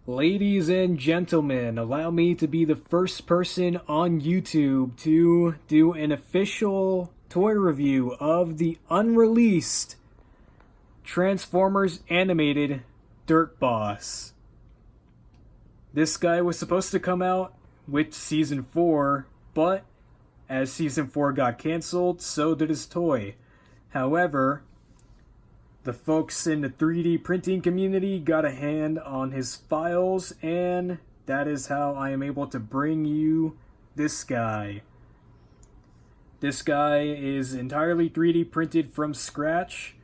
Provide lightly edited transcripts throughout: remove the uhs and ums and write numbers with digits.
Ladies and gentlemen, allow me to be the first person on YouTube to do an official toy review of the unreleased Transformers animated Dirk Boss. This guy was supposed to come out with Season 4, but as Season 4 got cancelled, so did his toy. However, the folks in the 3D printing community got a hand on his files, and that is how I am able to bring you this guy. This guy is entirely 3D printed from scratch,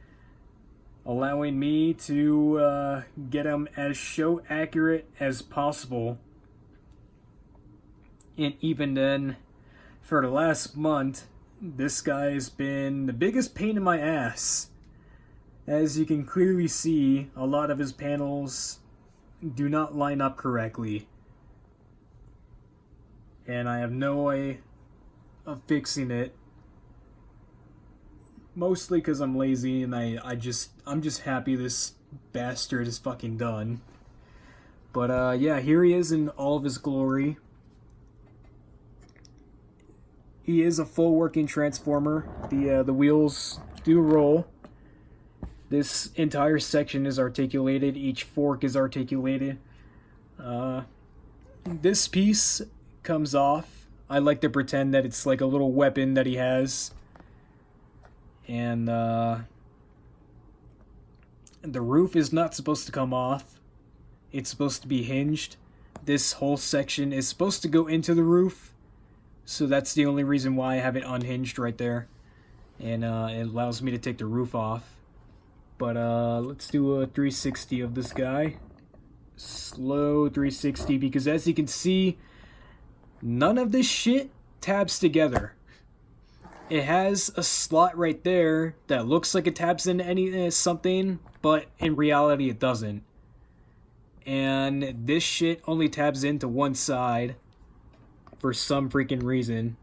allowing me to get him as show accurate as possible. And even then, for the last month, this guy's been the biggest pain in my ass. As you can clearly see, a lot of his panels do not line up correctly. And I have no way of fixing it. Mostly because I'm lazy and I'm just happy this bastard is fucking done. But yeah, here he is in all of his glory. He is a full working Transformer. The wheels do roll. This entire section is articulated. Each fork is articulated. This piece comes off. I like to pretend that it's like a little weapon that he has. And the roof is not supposed to come off. It's supposed to be hinged. This whole section is supposed to go into the roof. So that's the only reason why I have it unhinged right there. And it allows me to take the roof off. But let's do a 360 of this guy. Slow 360, because as you can see, none of this shit tabs together. It has a slot right there that looks like it tabs into something, but in reality it doesn't. And this shit only tabs into one side for some freaking reason.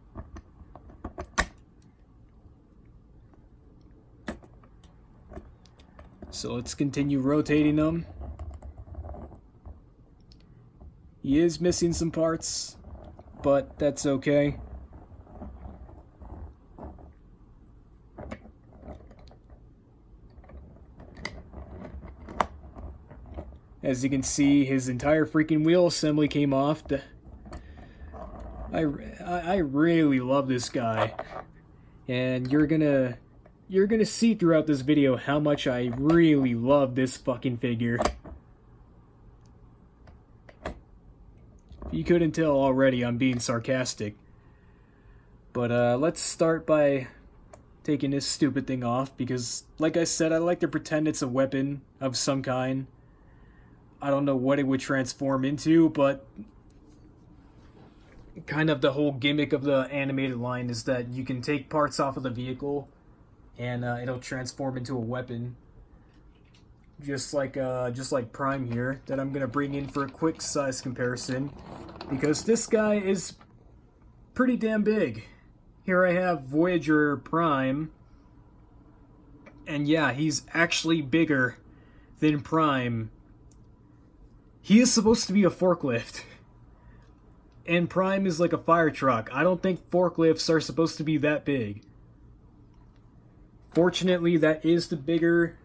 So let's continue rotating them. He is missing some parts, but that's okay. As you can see, his entire freaking wheel assembly came off. I really love this guy, and you're gonna see throughout this video how much I really love this fucking figure. If you couldn't tell already, I'm being sarcastic. But let's start by taking this stupid thing off, because like I said, I like to pretend it's a weapon of some kind. I don't know what it would transform into, but kind of the whole gimmick of the animated line is that you can take parts off of the vehicle and it'll transform into a weapon. Just like Prime here, that I'm gonna bring in for a quick size comparison, because this guy is pretty damn big. Here I have Voyager Prime, and yeah, he's actually bigger than Prime. He is supposed to be a forklift, and Prime is like a fire truck. I don't think forklifts are supposed to be that big. Fortunately, that is the bigger...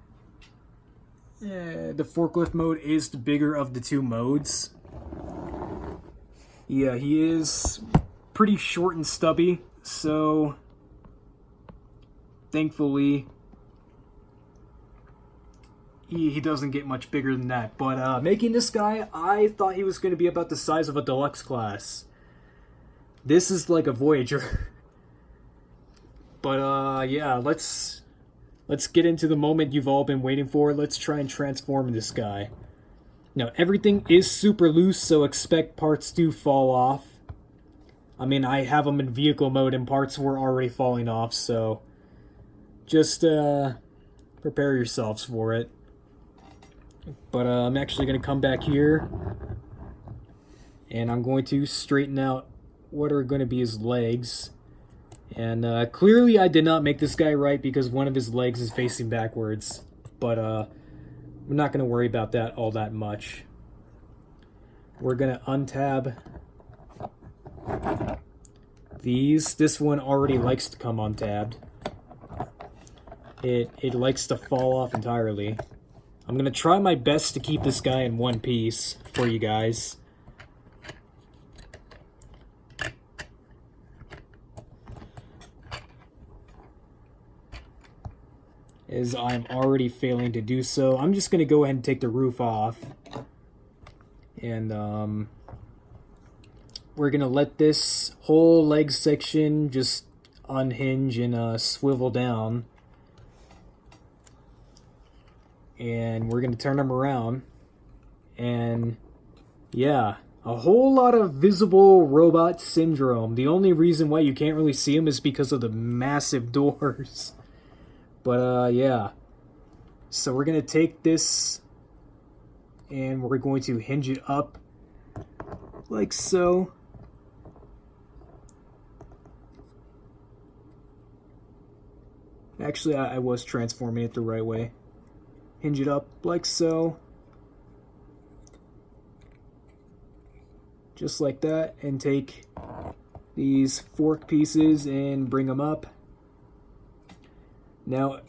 the forklift mode is the bigger of the two modes. Yeah, he is pretty short and stubby, so thankfully he doesn't get much bigger than that. But making this guy, I thought he was going to be about the size of a Deluxe class. This is like a Voyager. But yeah, let's get into the moment you've all been waiting for. Let's try and transform this guy. Now, everything is super loose, so expect parts to fall off. I mean, I have them in vehicle mode and parts were already falling off, so just prepare yourselves for it. But I'm actually going to come back here, and I'm going to straighten out what are going to be his legs. And clearly I did not make this guy right, because one of his legs is facing backwards. But I'm not going to worry about that all that much. we're gonna untab these. This one already likes to come untabbed. It likes to fall off entirely. I'm gonna try my best to keep this guy in one piece for you guys. As I'm already failing to do so, I'm just gonna go ahead and take the roof off. And we're gonna let this whole leg section just unhinge and swivel down. And we're gonna turn them around. And yeah, a whole lot of visible robot syndrome. The only reason why you can't really see them is because of the massive doors. But yeah. So we're gonna take this and we're going to hinge it up like so. Actually, I was transforming it the right way. Hinge it up like so. Just like that. And take these fork pieces and bring them up. Now,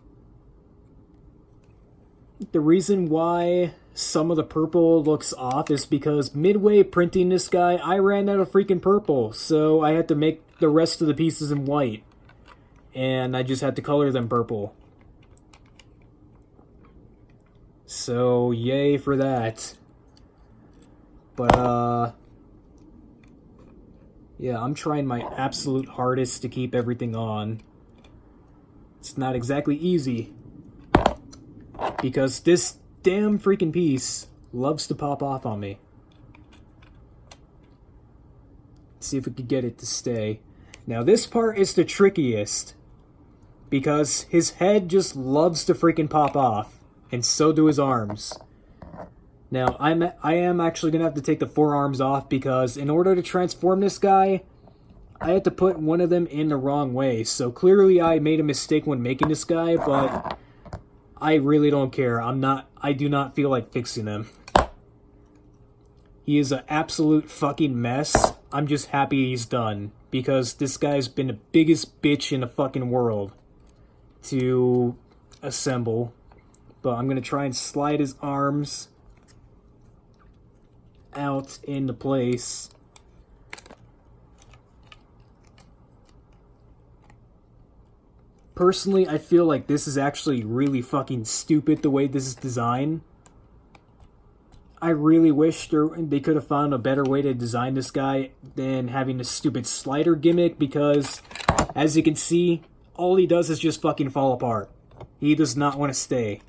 the reason why some of the purple looks off is because midway printing this guy, I ran out of freaking purple. So I had to make the rest of the pieces in white. And I just had to color them purple. So, yay for that. But, yeah, I'm trying my absolute hardest to keep everything on. It's not exactly easy. Because this damn freaking piece loves to pop off on me. Let's see if we can get it to stay. Now, this part is the trickiest. Because his head just loves to freaking pop off. And so do his arms. Now, I am actually going to have to take the forearms off because in order to transform this guy, I had to put one of them in the wrong way. So clearly I made a mistake when making this guy, but I really don't care. I do not feel like fixing him. He is an absolute fucking mess. I'm just happy he's done because this guy's been the biggest bitch in the fucking world to assemble. But I'm going to try and slide his arms out into place. Personally, I feel like this is actually really fucking stupid the way this is designed. I really wish they could have found a better way to design this guy than having this stupid slider gimmick because, as you can see, all he does is just fucking fall apart. He does not want to stay.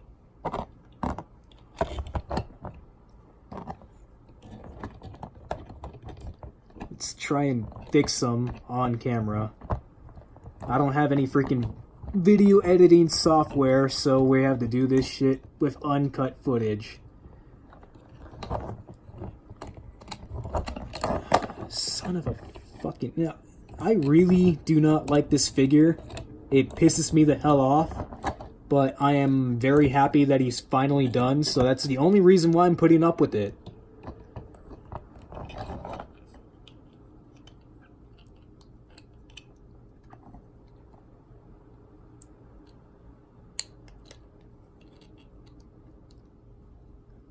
Let's try and fix them on camera. I don't have any freaking video editing software, so we have to do this shit with uncut footage. Son of a fucking... Yeah, I really do not like this figure. It pisses me the hell off. But I am very happy that he's finally done, so that's the only reason why I'm putting up with it.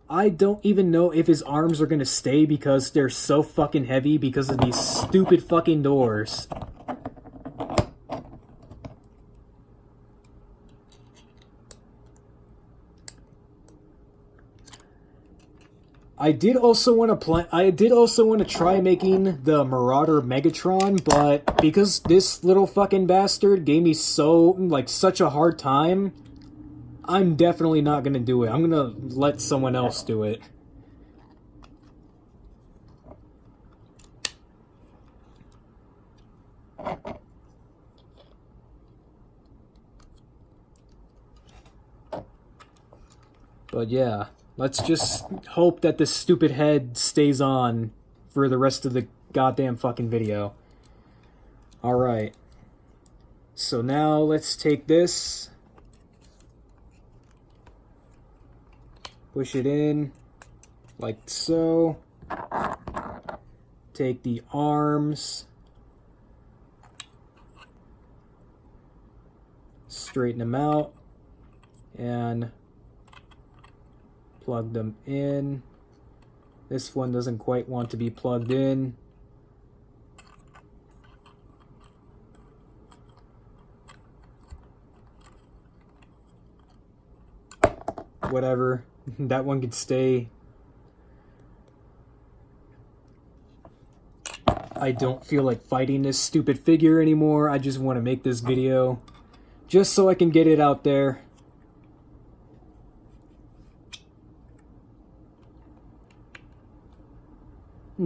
I don't even know if his arms are gonna stay because they're so fucking heavy because of these stupid fucking doors. I did also want to try making the Marauder Megatron, but because this little fucking bastard gave me such a hard time, I'm definitely not gonna do it. I'm gonna let someone else do it. But yeah, let's just hope that this stupid head stays on for the rest of the goddamn fucking video. Alright. So now let's take this. Push it in. Like so. take the arms, straighten them out, and plug them in. This one doesn't quite want to be plugged in. Whatever, that one could stay. I don't feel like fighting this stupid figure anymore. I just want to make this video just so I can get it out there.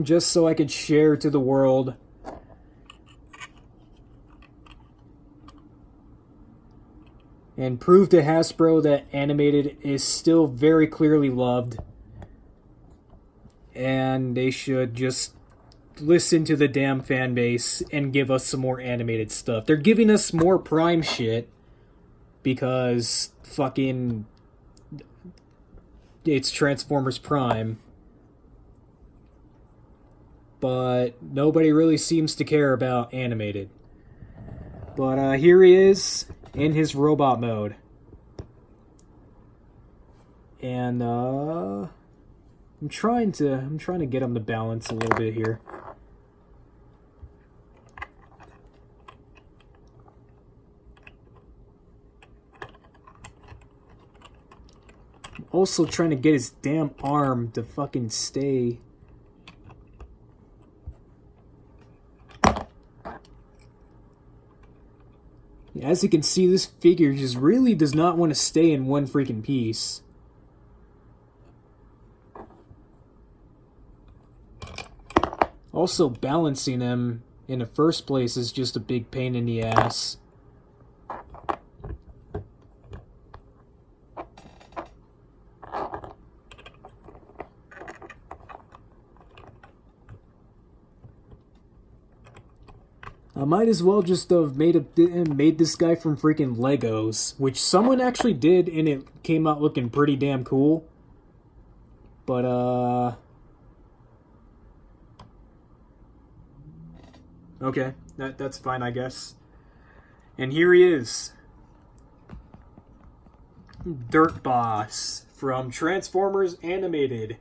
Just so I could share to the world. And prove to Hasbro that animated is still very clearly loved. And they should just listen to the damn fan base and give us some more animated stuff. They're giving us more Prime shit because fucking it's Transformers Prime. But nobody really seems to care about animated. But here he is in his robot mode. And I'm trying to get him to balance a little bit here. I'm also trying to get his damn arm to fucking stay. As you can see, this figure just really does not want to stay in one freaking piece. Also, balancing him in the first place is just a big pain in the ass. I might as well just have made this guy from freaking Legos, which someone actually did, and it came out looking pretty damn cool. But okay, that's fine, I guess. And here he is, Dirk Boss from Transformers Animated.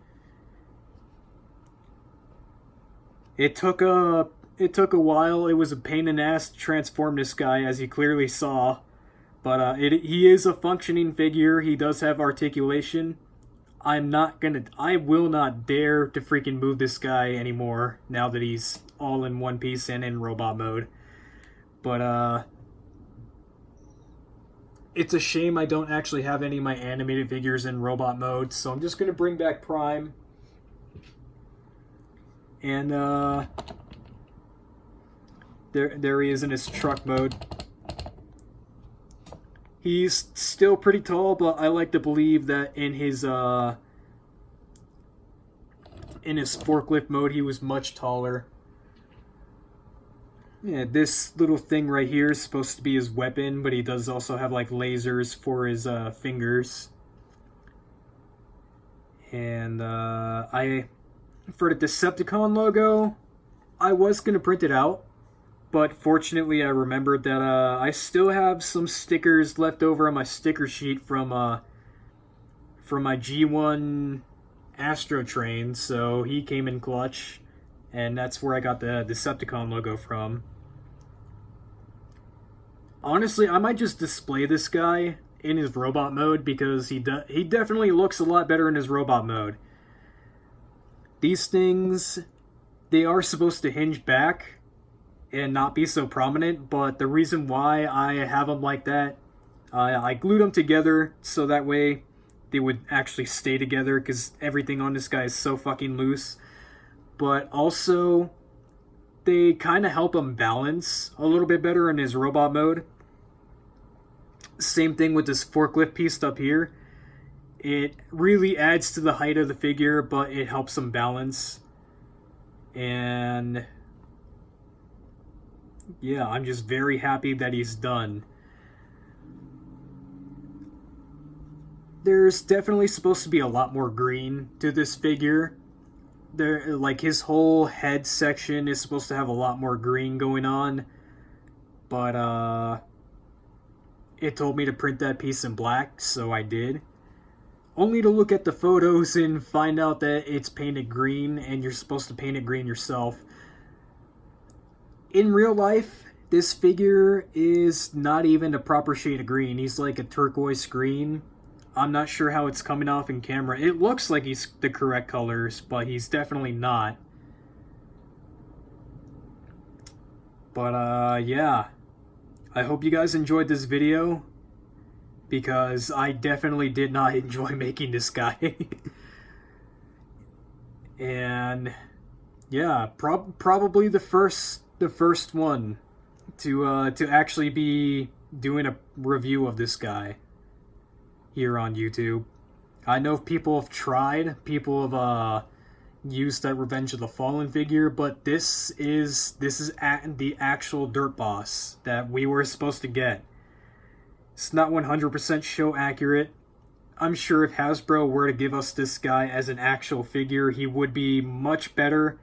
It took a while. It was a pain in the ass to transform this guy, as you clearly saw. But he is a functioning figure. He does have articulation. I will not dare to freaking move this guy anymore now that he's all in one piece and in robot mode. But it's a shame I don't actually have any of my animated figures in robot mode, so I'm just going to bring back Prime. And there he is in his truck mode. He's still pretty tall, but I like to believe that in his forklift mode he was much taller. Yeah, this little thing right here is supposed to be his weapon, but he does also have like lasers for his fingers. And for the Decepticon logo, I was gonna print it out. But fortunately, I remembered that I still have some stickers left over on my sticker sheet from my G1 Astro Train, so he came in clutch, and that's where I got the Decepticon logo from. Honestly, I might just display this guy in his robot mode because he definitely looks a lot better in his robot mode. These things, they are supposed to hinge back and not be so prominent, but the reason why I have them like that, I glued them together so that way they would actually stay together, because everything on this guy is so fucking loose. But also, they kind of help him balance a little bit better in his robot mode. Same thing with this forklift piece up here. It really adds to the height of the figure, but it helps him balance. And yeah, I'm just very happy that he's done. There's definitely supposed to be a lot more green to this figure. there, like, his whole head section is supposed to have a lot more green going on, but it told me to print that piece in black, so I did. Only to look at the photos and find out that it's painted green, and you're supposed to paint it green yourself. In real life, this figure is not even a proper shade of green. He's like a turquoise green. I'm not sure how it's coming off in camera. It looks like he's the correct colors, but he's definitely not. But yeah. I hope you guys enjoyed this video, because I definitely did not enjoy making this guy. And yeah, probably the first one to actually be doing a review of this guy here on YouTube. I know people have tried, people have used that Revenge of the Fallen figure, but this is the actual Dirt Boss that we were supposed to get. It's not 100% show accurate. I'm sure if Hasbro were to give us this guy as an actual figure, he would be much better.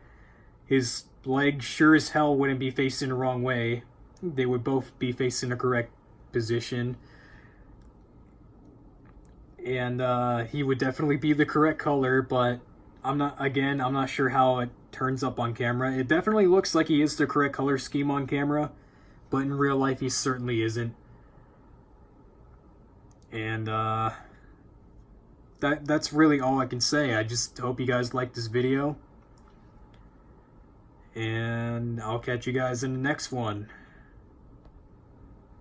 His legs sure as hell wouldn't be facing the wrong way. They would both be facing the correct position. And he would definitely be the correct color, but I'm not sure how it turns up on camera. It definitely looks like he is the correct color scheme on camera, but in real life he certainly isn't. And that's really all I can say. I just hope you guys liked this video, and I'll catch you guys in the next one.